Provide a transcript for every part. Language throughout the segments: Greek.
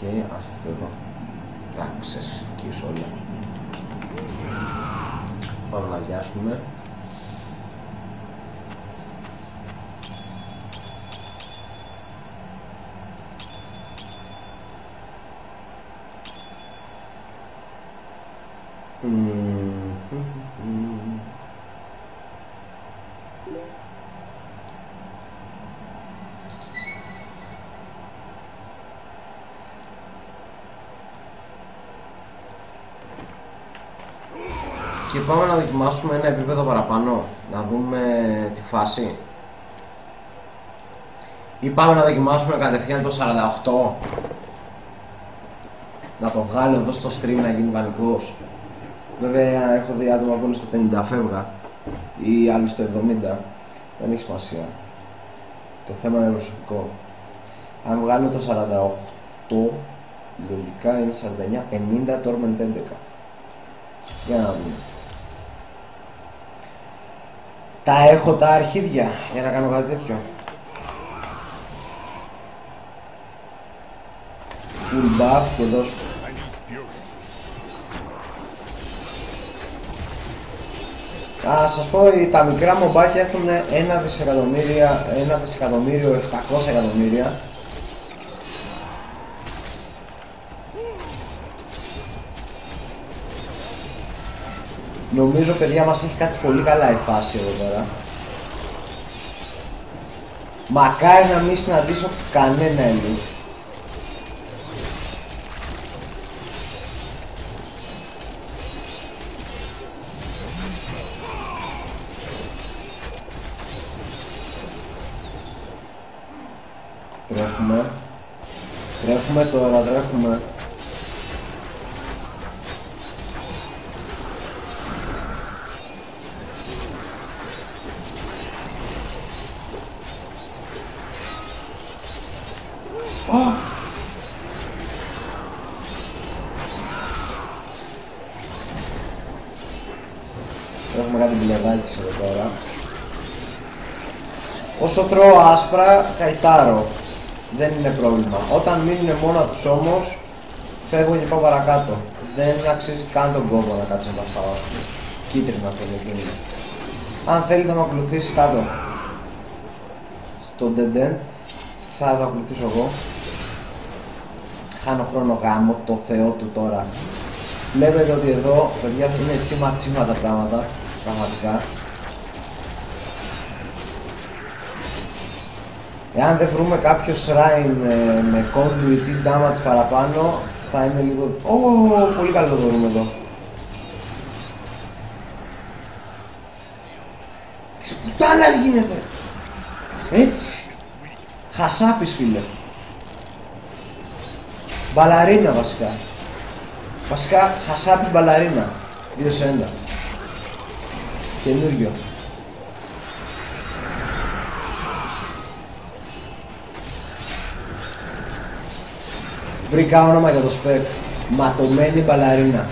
Και ας αυτό εδώ. Τάξες, εκεί όλα. Πάμε να αδειάσουμε. Και πάμε να δοκιμάσουμε ένα επίπεδο παραπάνω, να δούμε τη φάση. Ή πάμε να δοκιμάσουμε κατευθείαν το 48. Να το βγάλω εδώ στο stream να γίνει πανικός. Βέβαια έχω δει άτομα που είναι στο 50 φεύγα ή άλλοι στο 70. Δεν έχει σημασία. Το θέμα είναι προσωπικό. Αν βγάλω το 48, λογικά είναι 49, 50, Torment 11. Για να δούμε. Τα έχω τα αρχίδια για να κάνω κάτι τέτοιο. Full buff και δώσ' το. Α, σας πω, τα μικρά μομπάκια έχουν 1 δισεκατομμύριο 700 εκατομμύρια. Νομίζω, παιδιά, μας έχει κάτσει πολύ καλά η φάση εδώ πέρα. Μακάρι να μην συναντήσω κανένα elite. Τρέχουμε τώρα, τρέχουμε. Έχουμε κάτι μπιλιαδάκι εδώ τώρα. Όσο τρώω άσπρα, καϊτάρω. Δεν είναι πρόβλημα. Όταν μείνουν μόνο τους όμως, φεύγω και πάω παρακάτω. Δεν αξίζει καν τον κόπο να κάτσω να τα φάω. Κίτρινα αυτό το κίνημα. Αν θέλει θα με ακολουθήσει κάτω στο dead end, θα το ακολουθήσω εγώ. Χάνω χρόνο γάμο, το Θεό του τώρα. Βλέπετε ότι εδώ, παιδιά, είναι τσίμα τα πράγματα, πραγματικά. Εάν δεν βρούμε κάποιο shrine με conduit damage παραπάνω, θα είναι λίγο... πολύ καλό το βρούμε εδώ. Της πουτάνας γίνεται! Έτσι! Χασάπης, φίλε. Μπαλαρίνα βασικά. Βασικά, χασάπης μπαλαρίνα. 2 σε 1. Καινούριο. Βρήκα όνομα για το spec. Ματωμένη μπαλαρίνα.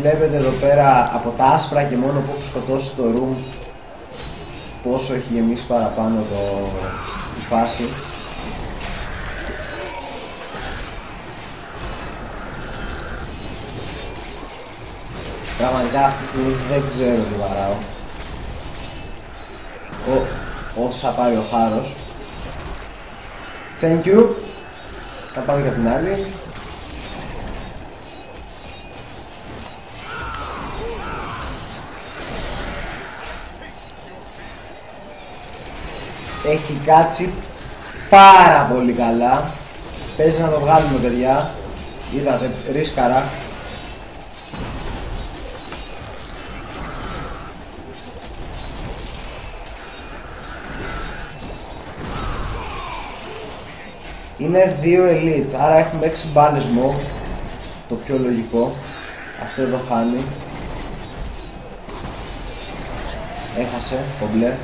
Βλέπετε εδώ πέρα από τα άσπρα και μόνο που έχω σκοτώσει το room πόσο έχει γεμίσει παραπάνω η φάση. Πραγματικά αυτή τη στιγμή δεν ξέρω τι βαράω. Όσα πάρει ο χάρος. Thank you. Θα πάμε για την άλλη. Έχει κάτσει πάρα πολύ καλά. Παίζει να το βγάλουμε, παιδιά. Είδατε, ρίσκαρα. Είναι 2 elite, άρα έχουμε 6 μπάλες mob. Το πιο λογικό. Αυτό εδώ χάνει. Έχασε, κομπλέ.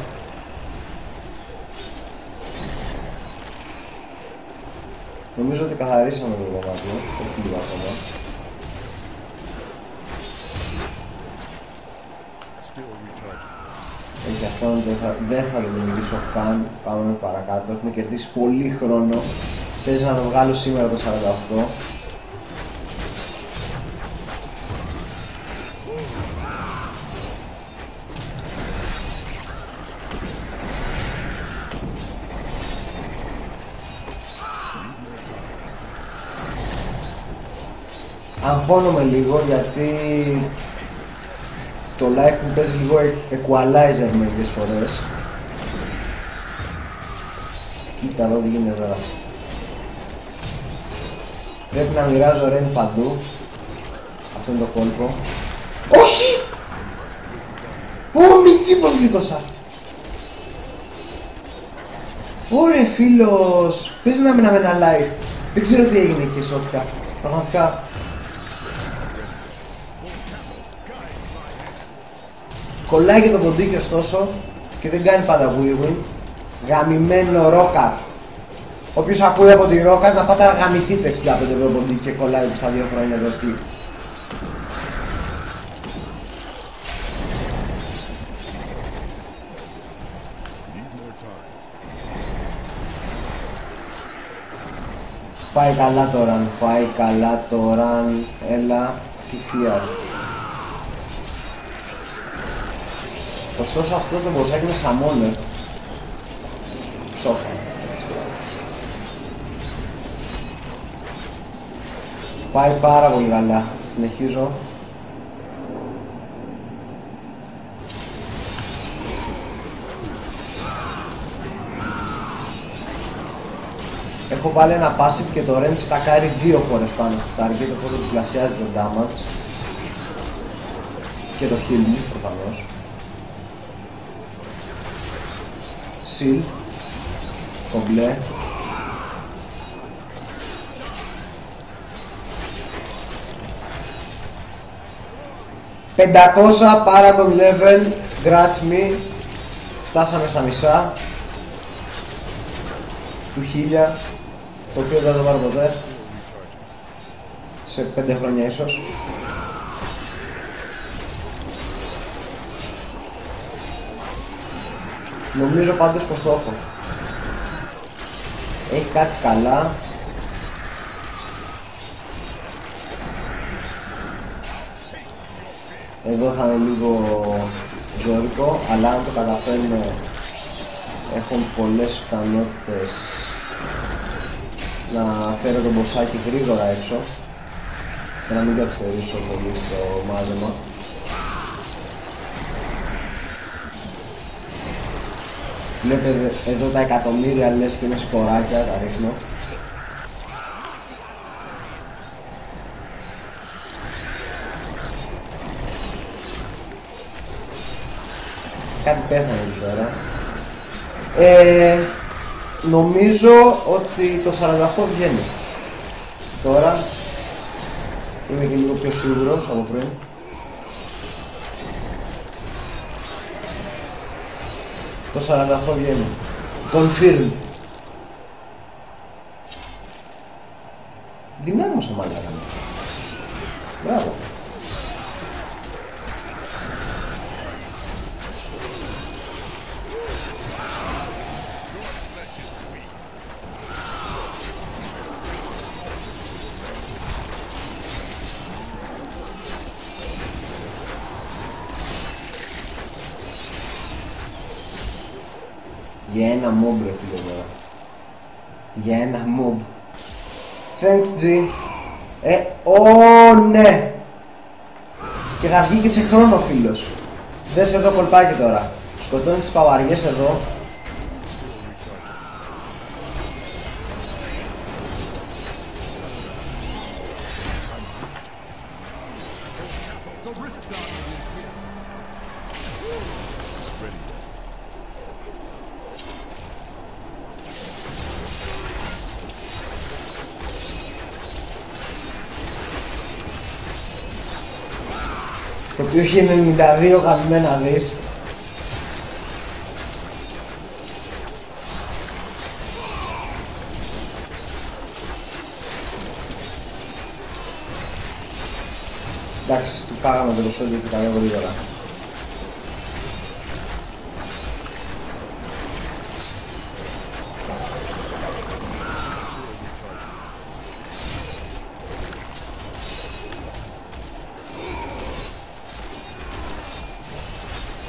Νομίζω ότι καθαρίσαμε το κομμάτι, όχι λίγο ακόμα. Έτσι, αυτό δεν θα το δημιουργήσω καν. Πάμε παρακάτω. Έχουμε κερδίσει πολύ χρόνο. Παίζει να το βγάλω σήμερα το 48. Αγχώνομαι λίγο γιατί το live μου παίζει λίγο equalizer μερικές φορές. Κοίτα εδώ τι γίνεται τώρα. Πρέπει να μοιράζω ρεν παντού. Αυτό είναι το κόλπο. Όχι! Ω Μιτσί πως γλίτωσα. Ωραία φίλος. Πες να μείναμε ένα live. Δεν ξέρω τι έγινε και σώθηκα. Πραγματικά. Κολλάει και το ποντίκι ωστόσο και δεν κάνει πάντα win-win. Γαμημένο ρόκα. Όποιος ακούει από τη ρόκα να πάτε να γαμηθείτε 65 ευρώ ποντίκι και κολλάει στα 2 χρόνια εδώ εκεί. Πάει καλά το run, πάει καλά το run. Έλα, τι φιάρ. Ωστόσο αυτό το μποσάκι είναι σαμόνερ. Ψόφα. Πάει πάρα πολύ καλά. Συνεχίζω. Έχω βάλει ένα passive και το range στακάρει 2 φορές πάνω στο target, οπότε διπλασιάζει το damage και το heal μου προφανώς. Seal, κομπλέ. $500 Paragon level, grats me. Φτάσαμε στα μισά του 1000, το οποίο δεν θα το πάρω ποτέ σε 5 χρόνια ίσως. Νομίζω πάντως πως το έχω. Έχει κάτσει καλά. Εδώ θα είναι λίγο ζώρικο, αλλά αν το καταφέρνω έχω πολλές πιθανότητες να φέρω τον μποσάκι γρήγορα έξω και να μην καθυστερήσω πολύ στο μάζεμα. Βλέπετε εδώ τα εκατομμύρια λες και είναι σποράκια, τα ρίχνω. Κάτι πέθανε εκεί πέρα. Νομίζω ότι το 48 βγαίνει. Τώρα είμαι και λίγο πιο σίγουρος από πριν. Το 48 βγαίνει. Confirm. Δυνάμωσε μάλλον. Μπράβο. Για ένα mob ρε φίλε τώρα. Για ένα mob. Thanks G. Ναι. Και θα βγει και σε χρόνο φίλος. Δες εδώ κολπάκι τώρα. Σκοτώνει τις παπαριές εδώ. Το οποίο έχει 92 γαμμένα δις. Εντάξει, του φάγαμε το 25% γρήγορα.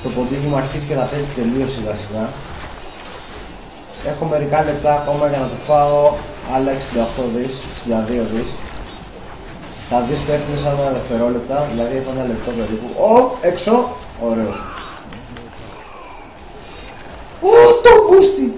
Το ποντίκι μου αρχίζει και θα παίζει τελείως σιγά σιγά. Έχω μερικά λεπτά ακόμα για να το φάω, άλλα 68 δις, 62 δις. Τα δις πέφτουν σαν 1 δευτερόλεπτα, δηλαδή έχω 1 λεπτό περίπου. Έξω! Ωραίος. Το μπούστι!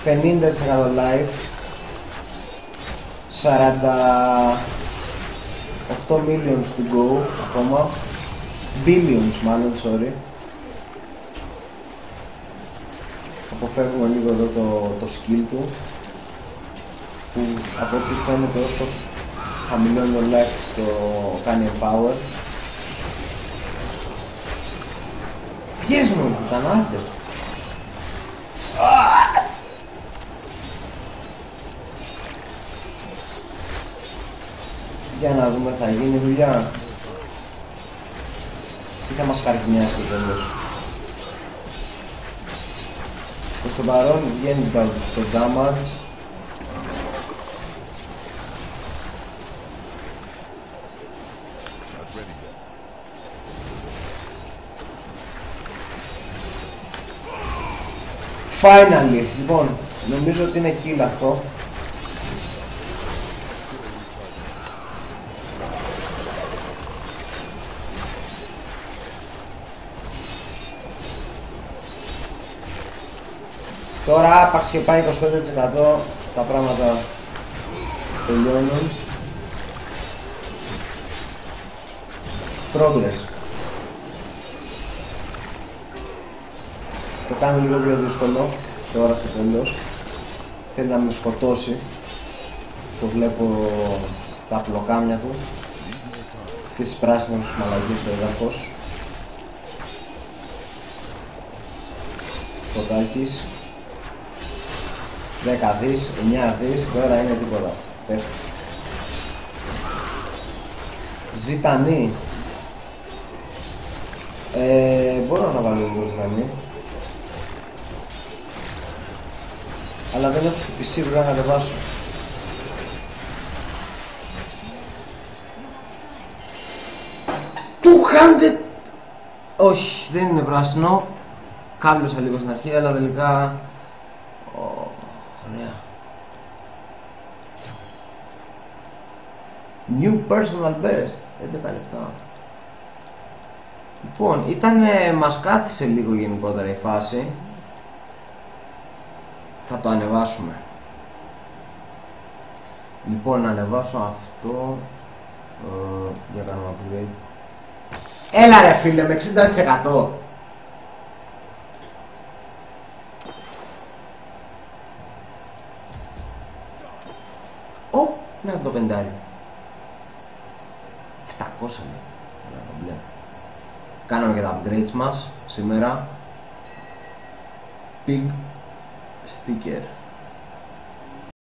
$50% live, 48 millions to go ακόμα, billions μάλλον, sorry. Αποφεύγουμε λίγο εδώ το skill του, που από ό,τι φαίνεται όσο χαμηλώνει το life το κάνει empower. Πιες μου, κουτανάτες! Για να δούμε, θα γίνει δουλειά ή θα μας καρκινιάσει το τέλος. Προς το παρόν βγαίνει το damage. Finally, λοιπόν, νομίζω ότι είναι kill αυτό. Τώρα άπαξ και πάει 25%, τα πράγματα τελειώνουν. Progress. Το κάνω λίγο πιο δύσκολο τώρα στο τέλος. Θέλει να με σκοτώσει. Το βλέπω στα πλοκάμια του και στις πράσινες μαλακίες στο έδαφος. Σκοτάκης. 10 δις, 9 δις, τώρα είναι τίποτα. Πέφτει. Ζητανή. Μπορώ να βάλω λίγο ζητανή. Αλλά δεν έχω στο PC, πρέπει να κατεβάσω. Όχι, δεν είναι πράσινο. Κάβλωσα λίγο στην αρχή, αλλά τελικά... Ωραία. New personal best. 11 λεπτά. Λοιπόν, μας κάθισε λίγο γενικότερα η φάση. Θα το ανεβάσουμε. Λοιπόν, να ανεβάσω αυτό. Για να κάνουμε upgrade. Έλα ρε φίλε, με 60%. Μέχρι το πεντάρι. 700 λέει. Κάναμε και τα upgrades μας σήμερα. Pig sticker.